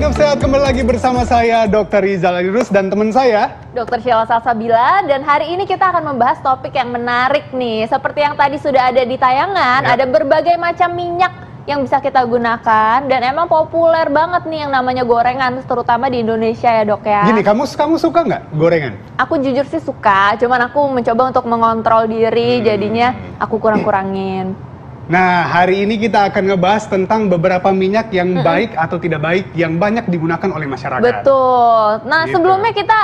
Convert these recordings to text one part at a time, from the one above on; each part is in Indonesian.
Hidup Sehat kembali lagi bersama saya Dr. Rizal Alirus dan teman saya Dr. Sheila Salsabila. Dan hari ini kita akan membahas topik yang menarik nih. Seperti yang tadi sudah ada di tayangan, ada berbagai macam minyak yang bisa kita gunakan dan emang populer banget nih yang namanya gorengan, terutama di Indonesia ya dok ya. Gini, kamu suka nggak gorengan? Aku jujur sih suka, cuman aku mencoba untuk mengontrol diri, jadinya aku kurang-kurangin. Nah, hari ini kita akan ngebahas tentang beberapa minyak yang baik atau tidak baik yang banyak digunakan oleh masyarakat. Betul. Nah, Gitu. sebelumnya kita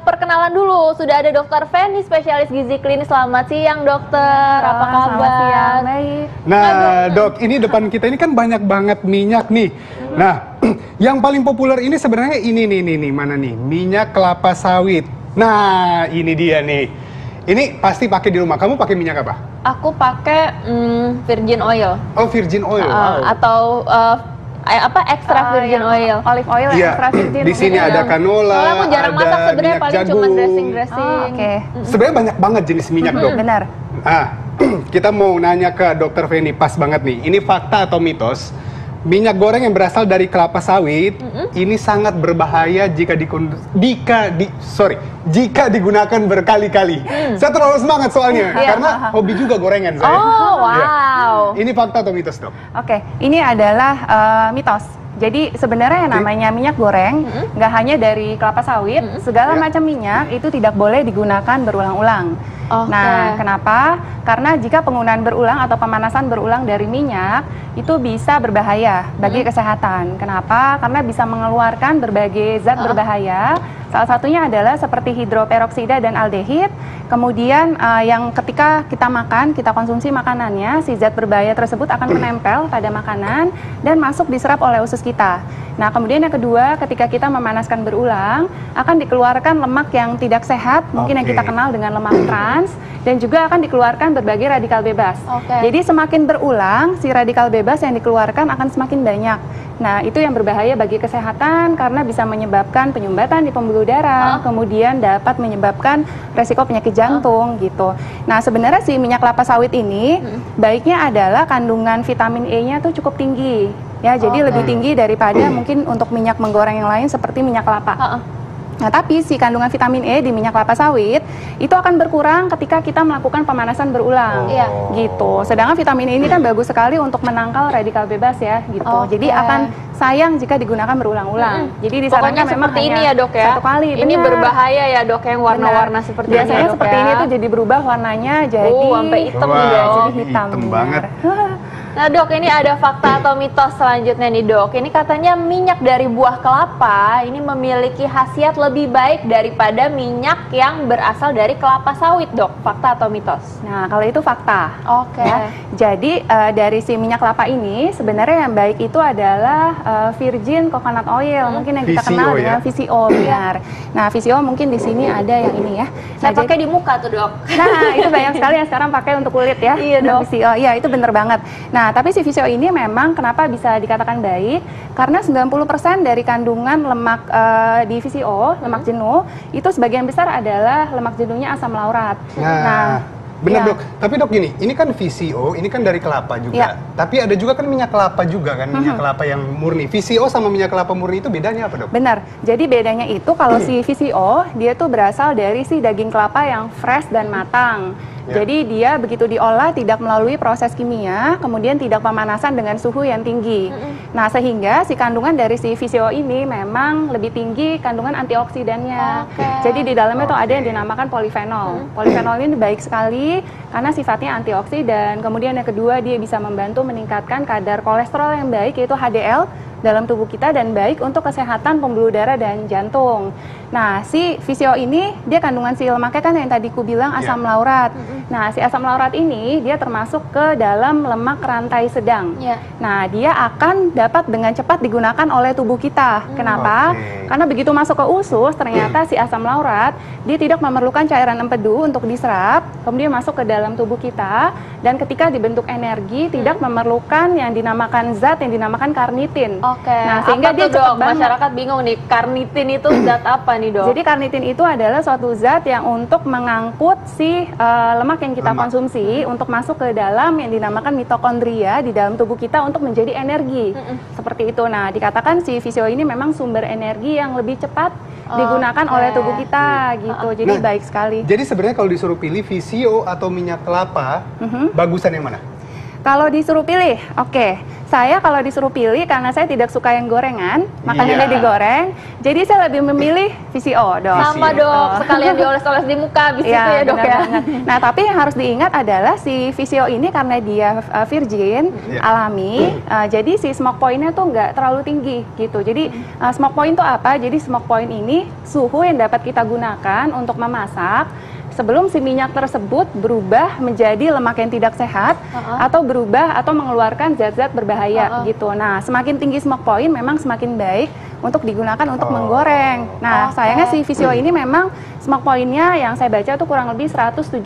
perkenalan dulu. Sudah ada Dokter Feni, spesialis gizi klinis. Selamat siang, dokter. Apa kabar? Selamat siang, baik. Nah, dok, ini depan kita ini kan banyak banget minyak nih. Nah, yang paling populer ini sebenarnya ini nih, mana nih? Minyak kelapa sawit. Nah, ini dia nih. Ini pasti pakai di rumah. Kamu pakai minyak apa? Aku pakai virgin oil. Oh, virgin oil. Wow. Atau extra virgin oil. Olive oil Iya, extra virgin. di sini ada canola, Soalnya aku jarang masak ada sebenarnya, minyak paling cuma jagung. dressing. Oke. Sebenarnya banyak banget jenis minyak, dok. Benar. Ah, kita mau nanya ke Dokter Feni, pas banget nih. Ini fakta atau mitos? Minyak goreng yang berasal dari kelapa sawit ini sangat berbahaya jika digunakan berkali-kali. Saya terlalu semangat soalnya karena hobi juga gorengan saya. Oh, wow. Iya. Ini fakta atau mitos, dok? Oke, ini adalah mitos. Jadi sebenarnya yang namanya minyak goreng nggak hanya dari kelapa sawit, segala macam minyak itu tidak boleh digunakan berulang-ulang. Nah, kenapa? Karena jika penggunaan berulang atau pemanasan berulang dari minyak itu bisa berbahaya bagi kesehatan. Kenapa? Karena bisa mengeluarkan berbagai zat berbahaya. Salah satunya adalah seperti hidroperoksida dan aldehid. Kemudian yang ketika kita makan, kita konsumsi makanannya, si zat berbahaya tersebut akan menempel pada makanan dan masuk diserap oleh usus kita. Nah, kemudian yang kedua, ketika kita memanaskan berulang, akan dikeluarkan lemak yang tidak sehat, mungkin yang kita kenal dengan lemak trans, dan juga akan dikeluarkan berbagai radikal bebas. Jadi semakin berulang, si radikal bebas yang dikeluarkan akan semakin banyak. Nah, itu yang berbahaya bagi kesehatan karena bisa menyebabkan penyumbatan di pembuluh darah, kemudian dapat menyebabkan resiko penyakit jantung gitu. Nah, sebenarnya si minyak kelapa sawit ini baiknya adalah kandungan vitamin E-nya tuh cukup tinggi. Ya, jadi lebih tinggi daripada mungkin untuk minyak menggoreng yang lain seperti minyak kelapa. Nah, tapi si kandungan vitamin E di minyak kelapa sawit itu akan berkurang ketika kita melakukan pemanasan berulang, gitu. Sedangkan vitamin E ini kan bagus sekali untuk menangkal radikal bebas ya, gitu. Jadi akan sayang jika digunakan berulang-ulang. Jadi disarankan memang seperti ini ya dok ya. Satu kali. Ini berbahaya ya dok, yang warna-warna seperti ini. Biasanya seperti ini tuh jadi berubah warnanya jadi sampai hitam nih dok. Jadi hitam banget. Nah dok, ini ada fakta atau mitos selanjutnya nih dok. Ini katanya minyak dari buah kelapa ini memiliki khasiat lebih baik daripada minyak yang berasal dari kelapa sawit dok. Fakta atau mitos? Nah, kalau itu fakta. Ya. Jadi dari si minyak kelapa ini sebenarnya yang baik itu adalah virgin coconut oil, mungkin yang kita kenal dengan VCO, benar. Nah, VCO mungkin di sini ada yang ini ya. Saya pakai di muka tuh dok. Nah, itu banyak sekali yang sekarang pakai untuk kulit ya. Iya dok. VCO, iya itu bener banget. Nah, tapi si VCO ini memang kenapa bisa dikatakan baik? Karena 90% dari kandungan lemak di VCO, lemak jenuh, itu sebagian besar adalah lemak jenuhnya asam laurat. Nah, benar dok. Tapi dok gini, ini kan VCO, ini kan dari kelapa juga. Tapi ada juga kan minyak kelapa juga kan, minyak kelapa yang murni. VCO sama minyak kelapa murni itu bedanya apa dok? Benar. Jadi bedanya itu kalau si VCO dia tuh berasal dari si daging kelapa yang fresh dan matang. Jadi dia begitu diolah tidak melalui proses kimia, kemudian tidak pemanasan dengan suhu yang tinggi. Nah, sehingga si kandungan dari si VCO ini memang lebih tinggi kandungan antioksidannya. Jadi di dalamnya tuh ada yang dinamakan polifenol. Polifenol ini baik sekali karena sifatnya antioksidan. Kemudian yang kedua, dia bisa membantu meningkatkan kadar kolesterol yang baik, yaitu HDL dalam tubuh kita dan baik untuk kesehatan pembuluh darah dan jantung. Nah, si VCO ini dia kandungan si lemaknya kan yang tadi ku bilang asam laurat. Nah, si asam laurat ini dia termasuk ke dalam lemak rantai sedang. Nah, dia akan dapat dengan cepat digunakan oleh tubuh kita. Kenapa? Karena begitu masuk ke usus, ternyata si asam laurat dia tidak memerlukan cairan empedu untuk diserap, kemudian masuk ke dalam tubuh kita, dan ketika dibentuk energi tidak memerlukan yang dinamakan zat yang dinamakan karnitin. Oke. Nah, sehingga apa dia tuh, Dok? cepet banget. Masyarakat bingung nih, karnitin itu zat apa nih, Dok? Jadi karnitin itu adalah suatu zat yang untuk mengangkut si lemak yang kita konsumsi untuk masuk ke dalam yang dinamakan mitokondria di dalam tubuh kita untuk menjadi energi. Seperti itu. Nah, dikatakan si VCO ini memang sumber energi yang lebih cepat digunakan oleh tubuh kita gitu. Jadi baik sekali. Jadi sebenarnya kalau disuruh pilih VCO atau minyak kelapa, bagusan yang mana? Kalau disuruh pilih, oke. Saya kalau disuruh pilih karena saya tidak suka yang gorengan, makanannya digoreng. Jadi saya lebih memilih VCO, Dok. Sama, Dok. Sekalian dioles-oles di muka habis itu ya, Dok benar ya. banget. Nah, tapi yang harus diingat adalah si VCO ini karena dia virgin, alami, jadi si smoke point-nya tuh nggak terlalu tinggi gitu. Jadi smoke point itu apa? Jadi smoke point ini suhu yang dapat kita gunakan untuk memasak sebelum si minyak tersebut berubah menjadi lemak yang tidak sehat atau berubah atau mengeluarkan zat-zat berbahaya gitu. Nah, semakin tinggi smoke point memang semakin baik untuk digunakan untuk menggoreng. Nah, sayangnya si VCO ini memang smoke point-nya yang saya baca tuh kurang lebih 177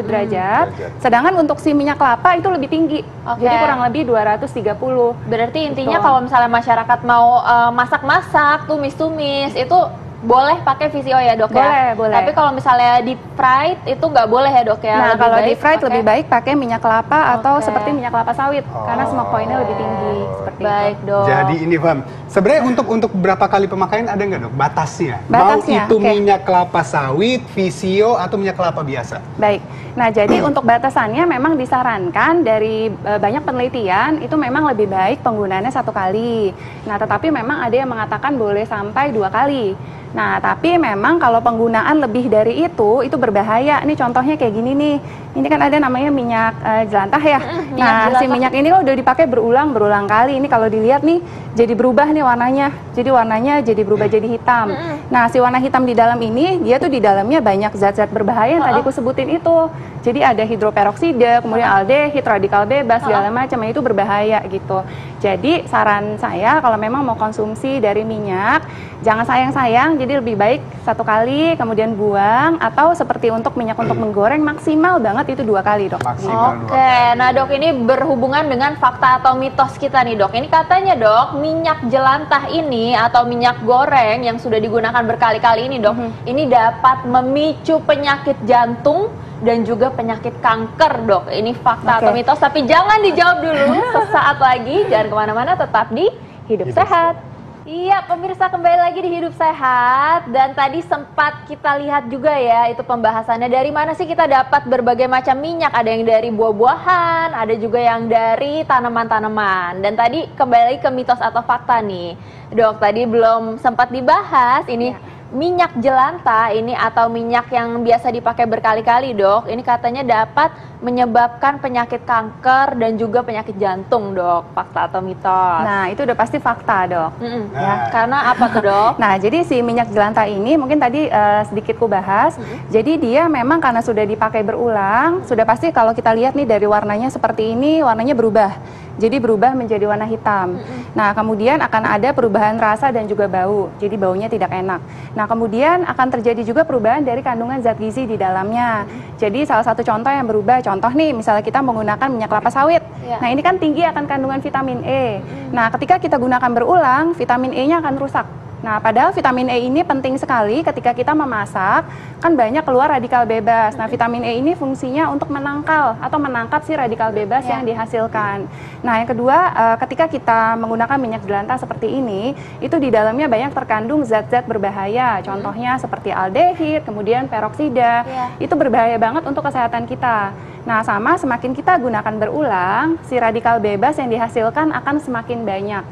derajat. Sedangkan untuk si minyak kelapa itu lebih tinggi. Jadi kurang lebih 230. Berarti intinya kalau misalnya masyarakat mau masak-masak, tumis-tumis, itu boleh pakai VCO ya, Dok? Boleh, ya? boleh. Tapi kalau misalnya deep fried itu nggak boleh ya, Dok ya? Nah, Lebih kalau baik deep fried pakai- lebih baik pakai minyak kelapa atau seperti minyak kelapa sawit karena smoke point-nya lebih tinggi seperti Baik, itu. Dok. Jadi ini paham. Sebenarnya untuk berapa kali pemakaian ada nggak, Dok? Batasnya? Batasnya, Mau itu oke. minyak kelapa sawit, VCO atau minyak kelapa biasa? Baik. Nah, jadi untuk batasannya memang disarankan dari banyak penelitian itu memang lebih baik penggunaannya 1 kali. Nah, tetapi memang ada yang mengatakan boleh sampai 2 kali. Nah, tapi memang kalau penggunaan lebih dari itu berbahaya. Ini contohnya kayak gini nih. Ini kan ada namanya minyak jelantah ya. Nah, si minyak ini kalau udah dipakai berulang kali. Ini kalau dilihat nih jadi berubah nih warnanya. Jadi warnanya jadi berubah jadi hitam. Nah, si warna hitam di dalam ini dia tuh di dalamnya banyak zat-zat berbahaya yang tadi aku sebutin itu. Jadi ada hidroperoksida, kemudian aldehid, radikal bebas, segala macam itu berbahaya gitu. Jadi saran saya kalau memang mau konsumsi dari minyak, jangan sayang-sayang. Jadi lebih baik 1 kali, kemudian buang, atau seperti untuk minyak untuk menggoreng maksimal banget itu 2 kali, Dok. Maksimal 2 Oke, nah, Dok, ini berhubungan dengan fakta atau mitos kita nih, Dok. Ini katanya, Dok, minyak jelantah ini atau minyak goreng yang sudah digunakan berkali-kali ini, Dok, ini dapat memicu penyakit jantung dan juga penyakit kanker, Dok. Ini fakta atau mitos, tapi jangan dijawab dulu. Sesaat lagi, jangan kemana-mana, tetap di Hidup Sehat. Iya, pemirsa, kembali lagi di Hidup Sehat. Dan tadi sempat kita lihat juga ya, itu pembahasannya dari mana sih kita dapat berbagai macam minyak. Ada yang dari buah-buahan, ada juga yang dari tanaman-tanaman. Dan tadi kembali lagi ke mitos atau fakta nih, Dok. Tadi belum sempat dibahas, ini minyak jelantah ini atau minyak yang biasa dipakai berkali-kali, Dok. Ini katanya dapat menyebabkan penyakit kanker dan juga penyakit jantung, Dok. Fakta atau mitos? Nah, itu udah pasti fakta, Dok. Ya, karena apa tuh, Dok? Nah, jadi si minyak jelantah ini mungkin tadi sedikit ku bahas. Jadi dia memang karena sudah dipakai berulang, sudah pasti kalau kita lihat nih dari warnanya seperti ini, warnanya berubah. Jadi berubah menjadi warna hitam. Nah, kemudian akan ada perubahan rasa dan juga bau. Jadi baunya tidak enak. Nah, kemudian akan terjadi juga perubahan dari kandungan zat gizi di dalamnya. Jadi salah satu contoh yang berubah, contoh nih misalnya kita menggunakan minyak kelapa sawit. Nah, ini kan tinggi akan kandungan vitamin E. Nah, ketika kita gunakan berulang, vitamin E-nya akan rusak. Nah, padahal vitamin E ini penting sekali ketika kita memasak, kan banyak keluar radikal bebas. Nah, vitamin E ini fungsinya untuk menangkal atau menangkap si radikal bebas yang dihasilkan. Nah, yang kedua, ketika kita menggunakan minyak jelantah seperti ini, itu di dalamnya banyak terkandung zat-zat berbahaya. Contohnya seperti aldehid, kemudian peroksida. Itu berbahaya banget untuk kesehatan kita. Nah, sama semakin kita gunakan berulang, si radikal bebas yang dihasilkan akan semakin banyak.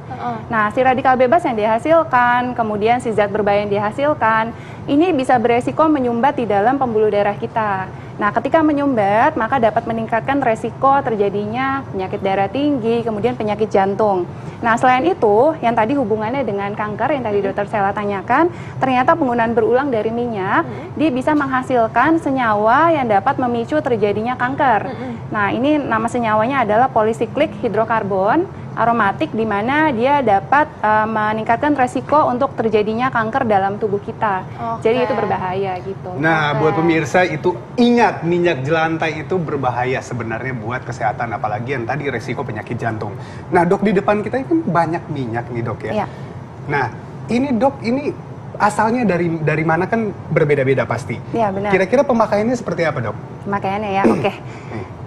Nah, si radikal bebas yang dihasilkan, kemudian si zat berbahaya yang dihasilkan, ini bisa beresiko menyumbat di dalam pembuluh darah kita. Nah, ketika menyumbat, maka dapat meningkatkan resiko terjadinya penyakit darah tinggi, kemudian penyakit jantung. Nah, selain itu, yang tadi hubungannya dengan kanker, yang tadi dokter Sela tanyakan, ternyata penggunaan berulang dari minyak, dia bisa menghasilkan senyawa yang dapat memicu terjadinya kanker. Nah, ini nama senyawanya adalah polycyclic hidrokarbon. aromatik di mana dia dapat meningkatkan resiko untuk terjadinya kanker dalam tubuh kita. Jadi itu berbahaya gitu. Nah, buat pemirsa itu ingat minyak jelantai itu berbahaya sebenarnya buat kesehatan, apalagi yang tadi resiko penyakit jantung. Nah, Dok, di depan kita ini kan banyak minyak nih, Dok, ya. Iya. Nah, ini Dok, ini asalnya dari mana kan berbeda-beda pasti. Iya, benar. Kira-kira pemakaiannya seperti apa, Dok? Pemakaiannya ya, oke.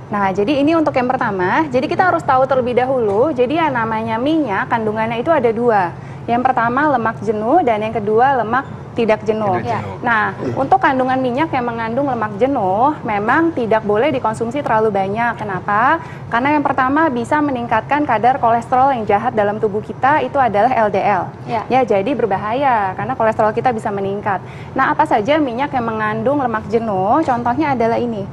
Nah, jadi ini untuk yang pertama, jadi kita harus tahu terlebih dahulu, jadi yang namanya minyak, kandungannya itu ada dua. Yang pertama lemak jenuh dan yang kedua lemak tidak jenuh. Tidak jenuh. Nah, untuk kandungan minyak yang mengandung lemak jenuh, memang tidak boleh dikonsumsi terlalu banyak. Kenapa? Karena yang pertama bisa meningkatkan kadar kolesterol yang jahat dalam tubuh kita, itu adalah LDL. Ya, jadi berbahaya, karena kolesterol kita bisa meningkat. Nah, apa saja minyak yang mengandung lemak jenuh? Contohnya adalah ini.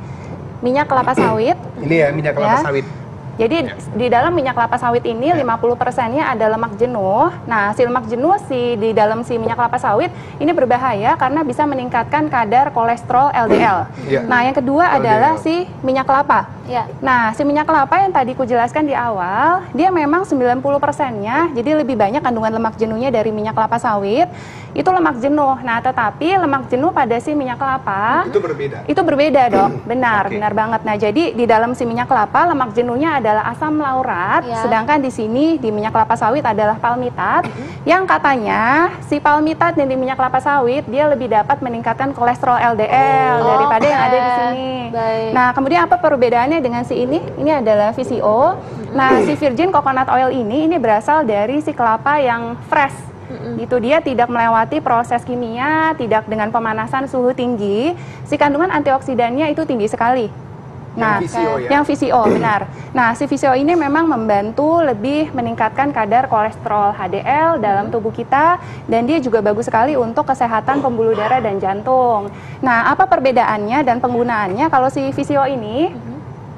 Minyak kelapa sawit. Ini ya, minyak kelapa sawit. Jadi di dalam minyak kelapa sawit ini 50%-nya ada lemak jenuh. Nah, si lemak jenuh di dalam si minyak kelapa sawit ini berbahaya karena bisa meningkatkan kadar kolesterol LDL. Nah, yang kedua adalah si minyak kelapa. Nah, si minyak kelapa yang tadi ku jelaskan di awal, dia memang 90%-nya, jadi lebih banyak kandungan lemak jenuhnya dari minyak kelapa sawit. Itu lemak jenuh. Nah, tetapi lemak jenuh pada si minyak kelapa itu berbeda. Itu berbeda, Dok. Benar banget. Nah, jadi di dalam si minyak kelapa lemak jenuhnya adalah asam laurat, sedangkan di sini di minyak kelapa sawit adalah palmitat. Yang katanya si palmitat yang di minyak kelapa sawit dia lebih dapat meningkatkan kolesterol LDL daripada yang ada di sini. Nah, kemudian apa perbedaannya dengan si ini? Ini adalah VCO. Nah, si virgin coconut oil ini berasal dari si kelapa yang fresh. Gitu, dia tidak melewati proses kimia, tidak dengan pemanasan suhu tinggi. Si kandungan antioksidannya itu tinggi sekali. Nah, yang VCO, benar. Nah, si VCO ini memang membantu lebih meningkatkan kadar kolesterol HDL dalam tubuh kita, dan dia juga bagus sekali untuk kesehatan pembuluh darah dan jantung. Nah, apa perbedaannya dan penggunaannya? Kalau si VCO ini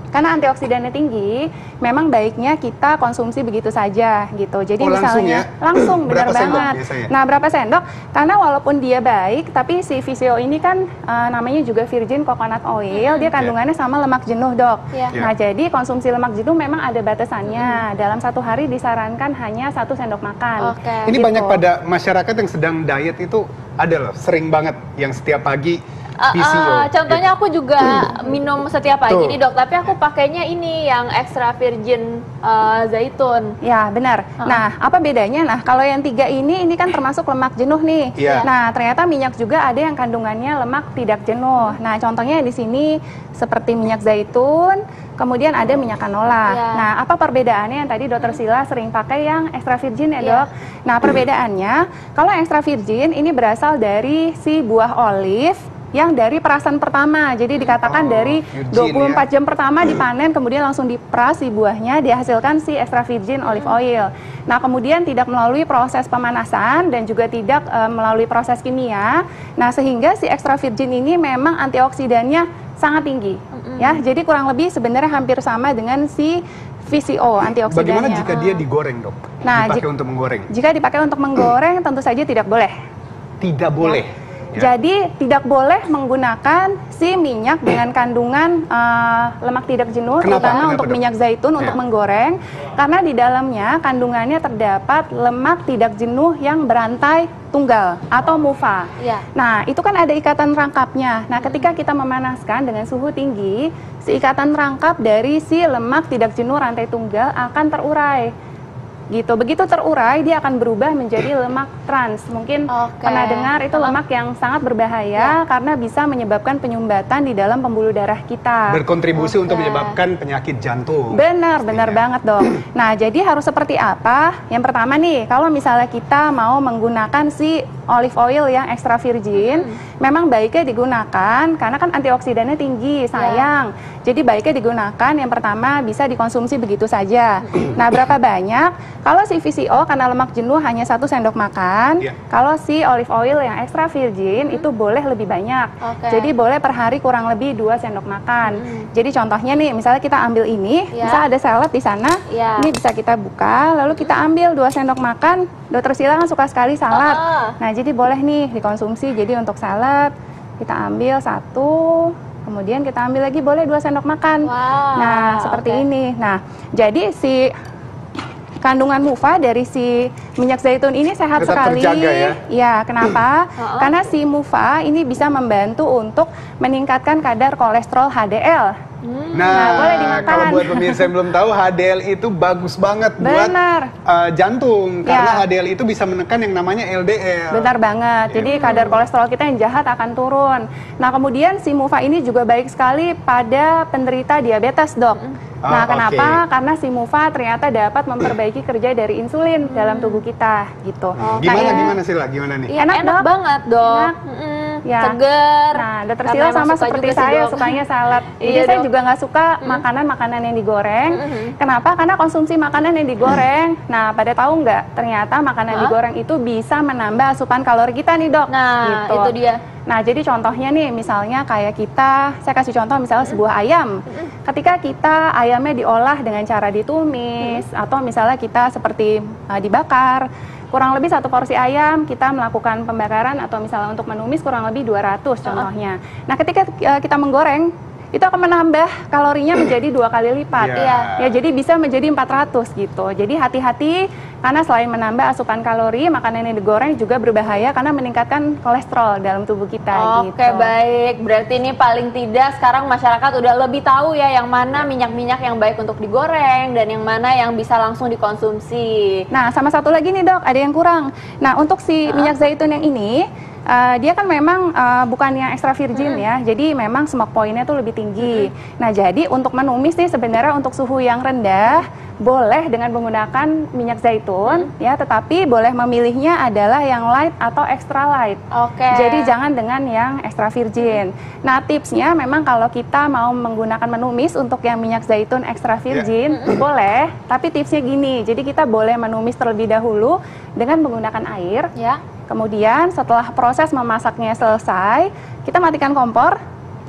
karena antioksidannya tinggi, memang baiknya kita konsumsi begitu saja gitu. Jadi misalnya langsung benar banget. Nah, berapa sendok? Karena walaupun dia baik, tapi si VCO ini kan namanya juga virgin coconut oil, dia kandungannya sama lemak jenuh, Dok. Nah, jadi konsumsi lemak jenuh memang ada batasannya. Dalam satu hari disarankan hanya 1 sendok makan. Ini banyak pada masyarakat yang sedang diet itu ada loh, sering banget yang setiap pagi PCO. Contohnya aku juga minum setiap pagi nih, Dok, tapi aku pakainya ini yang extra virgin zaitun. Ya, benar. Nah, apa bedanya? Nah, kalau yang 3 ini kan termasuk lemak jenuh nih. Nah, ternyata minyak juga ada yang kandungannya lemak tidak jenuh. Nah, contohnya di sini seperti minyak zaitun, kemudian ada minyak canola. Nah, apa perbedaannya yang tadi Dokter Sila sering pakai yang extra virgin ya, Dok? Nah, perbedaannya kalau extra virgin ini berasal dari si buah olive yang dari perasan pertama. Jadi dikatakan dari 24 jam pertama dipanen, kemudian langsung diperas si buahnya, dihasilkan si extra virgin olive oil. Nah, kemudian tidak melalui proses pemanasan dan juga tidak melalui proses kimia. Nah, sehingga si extra virgin ini memang antioksidannya sangat tinggi. Ya, jadi kurang lebih sebenarnya hampir sama dengan si VCO antioksidannya. Bagaimana jika dia digoreng, Dok? Nah, dipakai untuk menggoreng? Jika dipakai untuk menggoreng, tentu saja tidak boleh. Tidak boleh. Jadi tidak boleh menggunakan si minyak dengan kandungan lemak tidak jenuh, terutama untuk minyak zaitun untuk menggoreng, karena di dalamnya kandungannya terdapat lemak tidak jenuh yang berantai tunggal atau MUFA. Nah, itu kan ada ikatan rangkapnya. Nah, ketika kita memanaskan dengan suhu tinggi, si ikatan rangkap dari si lemak tidak jenuh rantai tunggal akan terurai. Gitu. Begitu terurai, dia akan berubah menjadi lemak trans. Mungkin pernah dengar itu lemak yang sangat berbahaya karena bisa menyebabkan penyumbatan di dalam pembuluh darah kita. Berkontribusi untuk menyebabkan penyakit jantung. Benar banget, Dok. Nah, jadi harus seperti apa? Yang pertama nih, kalau misalnya kita mau menggunakan si olive oil yang extra virgin, memang baiknya digunakan karena kan antioksidannya tinggi, sayang. Jadi baiknya digunakan yang pertama bisa dikonsumsi begitu saja. Nah, berapa banyak? Kalau si VCO karena lemak jenuh hanya 1 sendok makan. Kalau si olive oil yang extra virgin itu boleh lebih banyak. Jadi boleh per hari kurang lebih 2 sendok makan. Jadi contohnya nih, misalnya kita ambil ini, misal ada salad di sana, ini bisa kita buka, lalu kita ambil 2 sendok makan. Dokter Sila kan suka sekali salad. Nah, jadi boleh nih dikonsumsi. Jadi untuk salad kita ambil 1, kemudian kita ambil lagi boleh 2 sendok makan. Nah, seperti ini. Nah, jadi si kandungan mufa dari si minyak zaitun ini sehat Tetap sekali. terjaga ya? Ya, kenapa? Karena si mufa ini bisa membantu untuk meningkatkan kadar kolesterol HDL. Nah, boleh dimakan. kalau buat pemirsa yang belum tahu, HDL itu bagus banget buat Benar. jantung. Karena Ya. HDL itu bisa menekan yang namanya LDL. Benar banget. Jadi kadar kolesterol kita yang jahat akan turun. Nah, kemudian si mufa ini juga baik sekali pada penderita diabetes, Dok. Nah, kenapa? Karena si mufa ternyata dapat memperbaiki kerja dari insulin dalam tubuh kita, gitu. Gimana Sila? Gimana nih? Iya, Enak, enak Dok. banget, Dok. Enak. Ya. Seger. Nah, Dokter Karena Sila emang sama suka seperti juga sih, saya, Dok. sukanya salad. Jadi Iya, saya Dok. juga nggak suka makanan-makanan yang digoreng. Kenapa? Karena konsumsi makanan yang digoreng. Nah, pada tahu nggak? Ternyata makanan digoreng itu bisa menambah asupan kalori kita nih, Dok. Nah, Gitu. itu dia. Nah, jadi contohnya nih, misalnya kayak kita, saya kasih contoh misalnya sebuah ayam. Ketika kita ayamnya diolah dengan cara ditumis, atau misalnya kita seperti dibakar, kurang lebih satu porsi ayam kita melakukan pembakaran atau misalnya untuk menumis kurang lebih 200 contohnya. Nah, ketika kita menggoreng, itu akan menambah kalorinya menjadi 2 kali lipat. Iya. Ya, jadi bisa menjadi 400 gitu. Jadi hati-hati karena selain menambah asupan kalori, makanan yang digoreng juga berbahaya karena meningkatkan kolesterol dalam tubuh kita gitu. Oke, baik. Berarti ini paling tidak sekarang masyarakat udah lebih tahu ya yang mana minyak-minyak yang baik untuk digoreng dan yang mana yang bisa langsung dikonsumsi. Nah, sama satu lagi nih, Dok, ada yang kurang. Nah, untuk si minyak zaitun yang ini dia kan memang bukan yang extra virgin ya, jadi memang smoke point-nya tuh lebih tinggi. Nah, jadi untuk menumis nih sebenarnya untuk suhu yang rendah boleh dengan menggunakan minyak zaitun ya, tetapi boleh memilihnya adalah yang light atau extra light. Oke. Jadi jangan dengan yang extra virgin. Nah, tipsnya memang kalau kita mau menggunakan menumis untuk yang minyak zaitun extra virgin boleh, tapi tipsnya gini. Jadi kita boleh menumis terlebih dahulu dengan menggunakan air. Ya. Kemudian setelah proses memasaknya selesai, kita matikan kompor.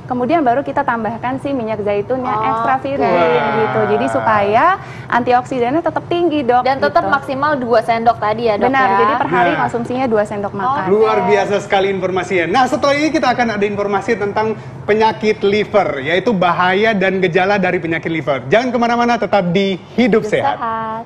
Kemudian baru kita tambahkan si minyak zaitun yang extra virgin gitu. Jadi supaya antioksidannya tetap tinggi, Dok. Dan tetap gitu. maksimal 2 sendok tadi ya, Dok. Benar, ya? jadi per hari Nah. konsumsinya 2 sendok makan. Luar biasa sekali informasinya. Nah, setelah ini kita akan ada informasi tentang penyakit liver, yaitu bahaya dan gejala dari penyakit liver. Jangan kemana-mana, tetap di Hidup Sehat. Sehat.